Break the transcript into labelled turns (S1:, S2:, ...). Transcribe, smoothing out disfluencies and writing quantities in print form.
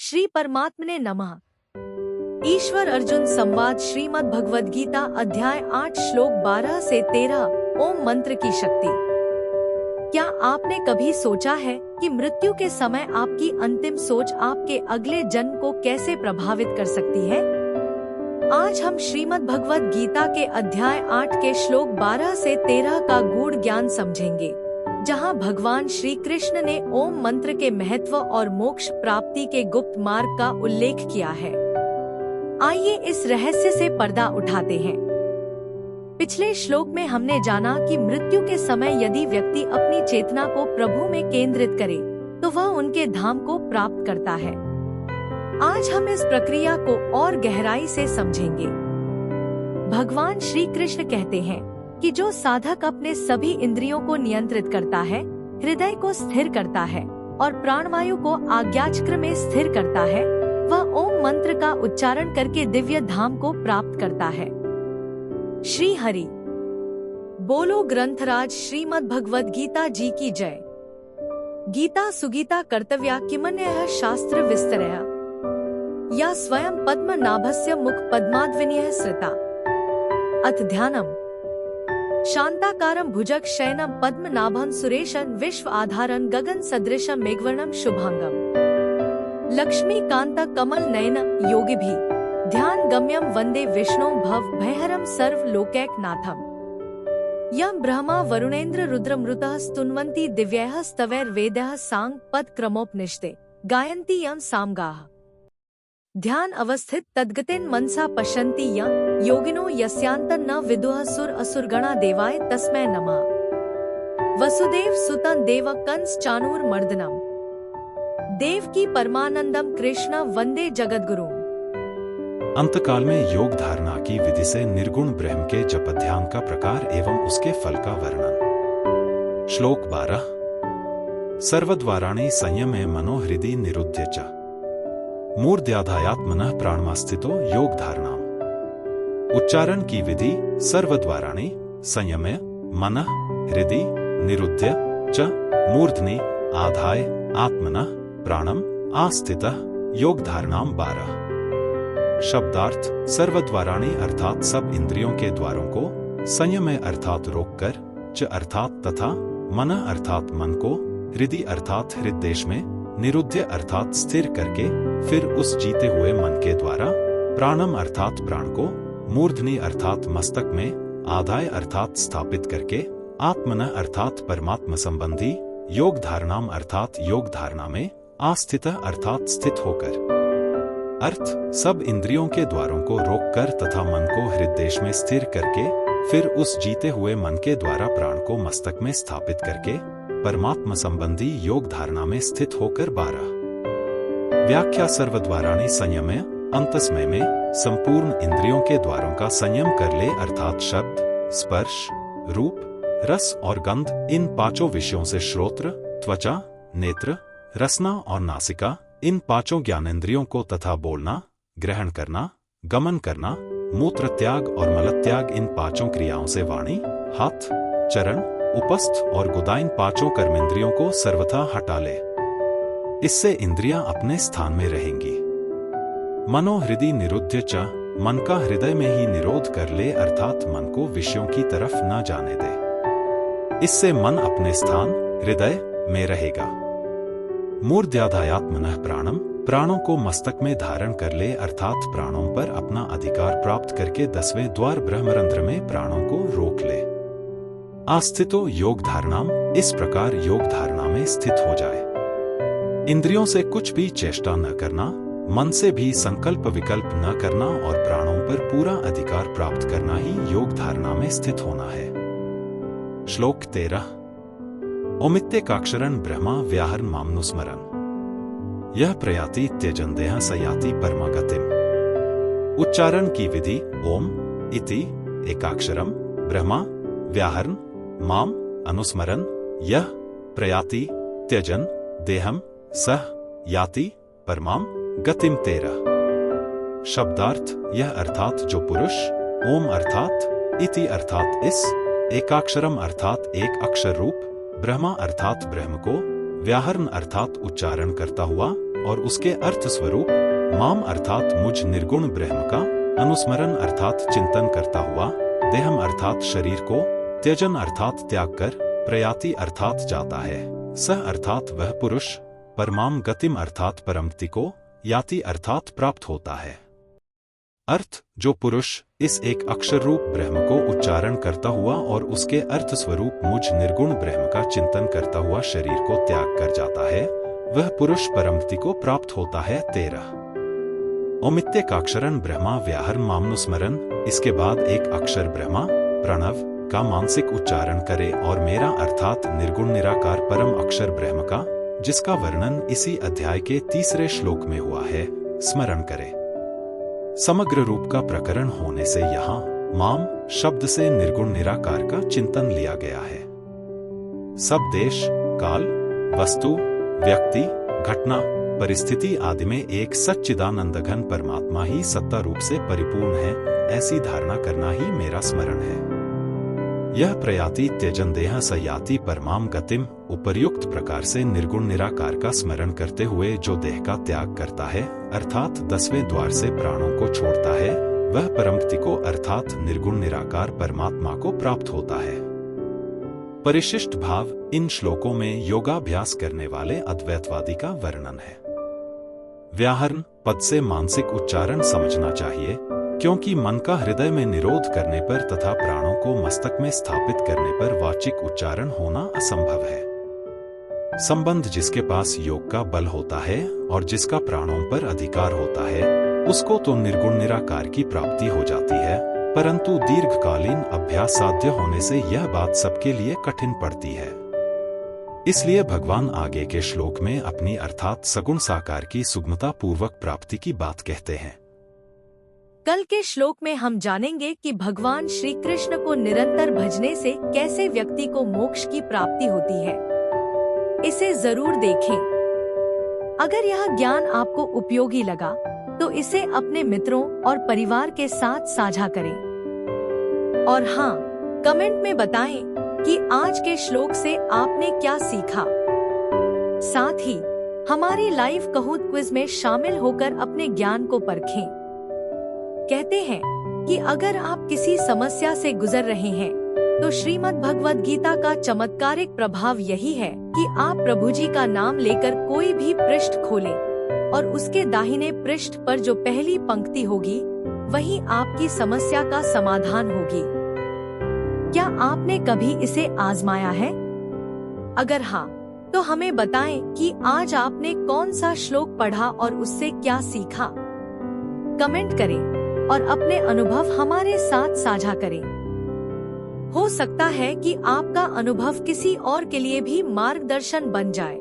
S1: श्री परमात्मने नमः। ईश्वर अर्जुन संवाद श्रीमद् भगवद गीता अध्याय 8 श्लोक 12 से 13 ओम मंत्र की शक्ति। क्या आपने कभी सोचा है कि मृत्यु के समय आपकी अंतिम सोच आपके अगले जन्म को कैसे प्रभावित कर सकती है? आज हम श्रीमद् भगवद गीता के अध्याय 8 के श्लोक 12 से 13 का गूढ़ ज्ञान समझेंगे, जहां भगवान श्री कृष्ण ने ओम मंत्र के महत्व और मोक्ष प्राप्ति के गुप्त मार्ग का उल्लेख किया है। आइए इस रहस्य से पर्दा उठाते हैं। पिछले श्लोक में हमने जाना कि मृत्यु के समय यदि व्यक्ति अपनी चेतना को प्रभु में केंद्रित करे तो वह उनके धाम को प्राप्त करता है। आज हम इस प्रक्रिया को और गहराई से समझेंगे। भगवान श्री कृष्ण कहते हैं कि जो साधक अपने सभी इंद्रियों को नियंत्रित करता है, हृदय को स्थिर करता है और प्राणवायु को आज्ञाचक्र में स्थिर करता है, वह ओम मंत्र का उच्चारण करके दिव्य धाम को प्राप्त करता है। श्री हरि बोलो। ग्रंथराज श्रीमद् भगवद गीता जी की जय। गीता सुगीता कर्तव्या किमन्यः शास्त्र विस्तरया या स्वयं पद्म नाभस्य मुख पद्माद्विनीयः श्रिता। अथ ध्यानम्। शांताकारं भुजग शयनं पद्मनाभं सुरेशं विश्व आधारं गगन सदृशं मेघवर्णं शुभांगम। लक्ष्मीकांत कमल नयन योगिभिः ध्यान गम्यं वंदे विष्णु भव भयहरं सर्व लोकैकनाथम्। यं ब्रह्मा वरुणेन्द्र रुद्रमृतः स्तुन्वन्ति दिव्यैः स्तवैर्वेदैः सांग पद क्रमोपनिषदे गायन्ति यं सामगाः। ध्यान अवस्थित तद्गतेन मनसा पश्यन्ति यं योगिनो यस्यान्तं न विदुः सुर असुरगणा देवाय तस्मै नमः। वसुदेव सुतं देव कंस चाणूरमर्दनम्। देवकी परमानंदम कृष्ण वंदे जगद्गुरुम्।
S2: अंतकाल में योग धारणा की विधि से निर्गुण ब्रह्म के जप ध्यान का प्रकार एवं उसके फल का वर्णन। श्लोक 12। सर्वद्वाराणि संयमे मनो हृदि निरुध्य च मूर्ध्याधायात्मनः प्राणमास्थितो योग धारणाम्। उच्चारण की विधि। सर्वद्वाराणि संयमे मनः हृदि निरुध्य च मूर्धनि आधाय आत्मनः प्राणम आस्थितः योग धारणाम् 12। शब्दार्थ। सर्वद्वाराणि अर्थात सब इंद्रियों के द्वारों को, संयम अर्थात रोककर, च अर्थात तथा, मन अर्थात मन को, हृदि अर्थात हृदय में, निरुध्य अर्थात स्थिर करके, फिर उस जीते हुए मन के द्वारा, प्राणम अर्थात प्राण को, मूर्धनि अर्थात मस्तक में, आधाय अर्थात स्थापित करके, आत्मन अर्थात परमात्मा संबंधी, योग धारणाम अर्थात योग धारणा में, आस्थित अर्थात स्थित होकर। अर्थ। सब इंद्रियों के द्वारों को रोककर तथा मन को हृदय में स्थिर करके, फिर उस जीते हुए मन के द्वारा प्राण को मस्तक में स्थापित करके, परमात्मा संबंधी योग धारणा में स्थित होकर। 12। व्याख्या। सर्वद्वाराणि संयमे अंतस्मय में संपूर्ण इंद्रियों के द्वारों का संयम कर ले अर्थात शब्द, स्पर्श, रूप, रस और गंध, इन पांचों विषयों से श्रोत्र, त्वचा, नेत्र, रसना और नासिका, इन पांचों ज्ञानेंद्रियों को तथा बोलना, ग्रहण करना, गमन करना, मूत्र त्याग और मलत्याग, इन पांचों क्रियाओं से वाणी, हाथ, चरण, उपस्थ और गुदा, इन पांचों कर्मेंद्रियों को सर्वथा हटा ले। इससे इंद्रियां अपने स्थान में रहेंगी। मनो हृदि निरुध्य च, मन का हृदय में ही निरोध कर ले अर्थात मन को विषयों की तरफ न जाने दे। इससे मन अपने स्थान हृदय में रहेगा। मूर्ध्याधायात्मनः प्राणम, प्राणों को मस्तक में धारण कर ले अर्थात प्राणों पर अपना अधिकार प्राप्त करके 10वें द्वार ब्रह्मरंध्र में प्राणों को रोक ले। आस्थितो योग धारणाम, इस प्रकार योग धारणा में स्थित हो जाए। इंद्रियों से कुछ भी चेष्टा न करना, मन से भी संकल्प विकल्प न करना और प्राणों पर पूरा अधिकार प्राप्त करना ही योग धारणा में स्थित होना है। श्लोक 13। ओमित्येकाक्षरं ब्रह्मा व्याहरन् मामनुस्मरन् यह प्रयाति त्यजन देह सयाति परमागतिम्। उच्चारण की विधि। ओम इति एकाक्षरम ब्रह्मा व्याहरन् माम अनुस्मरन् यह प्रयाति त्यजन देहम सह याति परमाम गतिम। 13। शब्दार्थ। यह अर्थात जो पुरुष, ओम अर्थात इति अर्थात इस, एकाक्षरम अर्थात एक अक्षर रूप, ब्रह्मा अर्थात ब्रह्म को, व्याहरण अर्थात उच्चारण करता हुआ और उसके अर्थ स्वरूप माम अर्थात मुझ निर्गुण ब्रह्म का अनुस्मरण अर्थात चिंतन करता हुआ देहम अर्थात शरीर को त्यजन अर्थात त्याग कर प्रयाति अर्थात जाता है सह अर्थात वह पुरुष परमाम गतिम अर्थात परमति को याति अर्थात प्राप्त होता है। अर्थ जो पुरुष इस एक अक्षर रूप ब्रह्म को उच्चारण करता हुआ और उसके अर्थ स्वरूप मुझ निर्गुण ब्रह्म का चिंतन करता हुआ शरीर को त्याग कर जाता है वह पुरुष परमति को प्राप्त होता है। 13 ओमित्यकाक्षरन ब्रह्मा व्याहरण मामनुस्मरण इसके बाद एक अक्षर ब्रह्मा प्रणव का मानसिक उच्चारण करे और मेरा अर्थात निर्गुण निराकार परम अक्षर ब्रह्म का जिसका वर्णन इसी अध्याय के 3 श्लोक में हुआ है स्मरण करे। समग्र रूप का प्रकरण होने से यहाँ माम शब्द से निर्गुण निराकार का चिंतन लिया गया है। सब देश काल वस्तु व्यक्ति घटना परिस्थिति आदि में एक सच्चिदानंद घन परमात्मा ही सत्ता रूप से परिपूर्ण है ऐसी धारणा करना ही मेरा स्मरण है। यह प्रयाति त्यजन देह सयाति परमाम गतिम उपर्युक्त प्रकार से निर्गुण निराकार का स्मरण करते हुए जो देह का त्याग करता है अर्थात 10वें द्वार से प्राणों को छोड़ता है वह परमति को अर्थात निर्गुण निराकार परमात्मा को प्राप्त होता है। परिशिष्ट भाव इन श्लोकों में योगाभ्यास करने वाले अद्वैतवादी का वर्णन है। व्याहरण पद से मानसिक उच्चारण समझना चाहिए क्योंकि मन का हृदय में निरोध करने पर तथा प्राणों को मस्तक में स्थापित करने पर वाचिक उच्चारण होना असंभव है। संबंध जिसके पास योग का बल होता है और जिसका प्राणों पर अधिकार होता है उसको तो निर्गुण निराकार की प्राप्ति हो जाती है परंतु दीर्घकालीन अभ्यास साध्य होने से यह बात सबके लिए कठिन पड़ती है। इसलिए भगवान आगे के श्लोक में अपनी अर्थात सगुण साकार की सुगमता पूर्वक प्राप्ति की बात कहते हैं।
S1: कल के श्लोक में हम जानेंगे कि भगवान श्री कृष्ण को निरंतर भजने से कैसे व्यक्ति को मोक्ष की प्राप्ति होती है। इसे जरूर देखें। अगर यह ज्ञान आपको उपयोगी लगा तो इसे अपने मित्रों और परिवार के साथ साझा करें और हाँ कमेंट में बताएं कि आज के श्लोक से आपने क्या सीखा। साथ ही हमारी लाइव कहूत क्विज में शामिल होकर अपने ज्ञान को परखें। कहते हैं कि अगर आप किसी समस्या से गुजर रहे हैं तो श्रीमद् भगवद गीता का चमत्कारिक प्रभाव यही है कि आप प्रभु जी का नाम लेकर कोई भी पृष्ठ खोलें और उसके दाहिने पृष्ठ पर जो पहली पंक्ति होगी वही आपकी समस्या का समाधान होगी। क्या आपने कभी इसे आजमाया है? अगर हाँ तो हमें बताएं कि आज आपने कौन सा श्लोक पढ़ा और उससे क्या सीखा। कमेंट करें और अपने अनुभव हमारे साथ साझा करें। हो सकता है कि आपका अनुभव किसी और के लिए भी मार्गदर्शन बन जाए।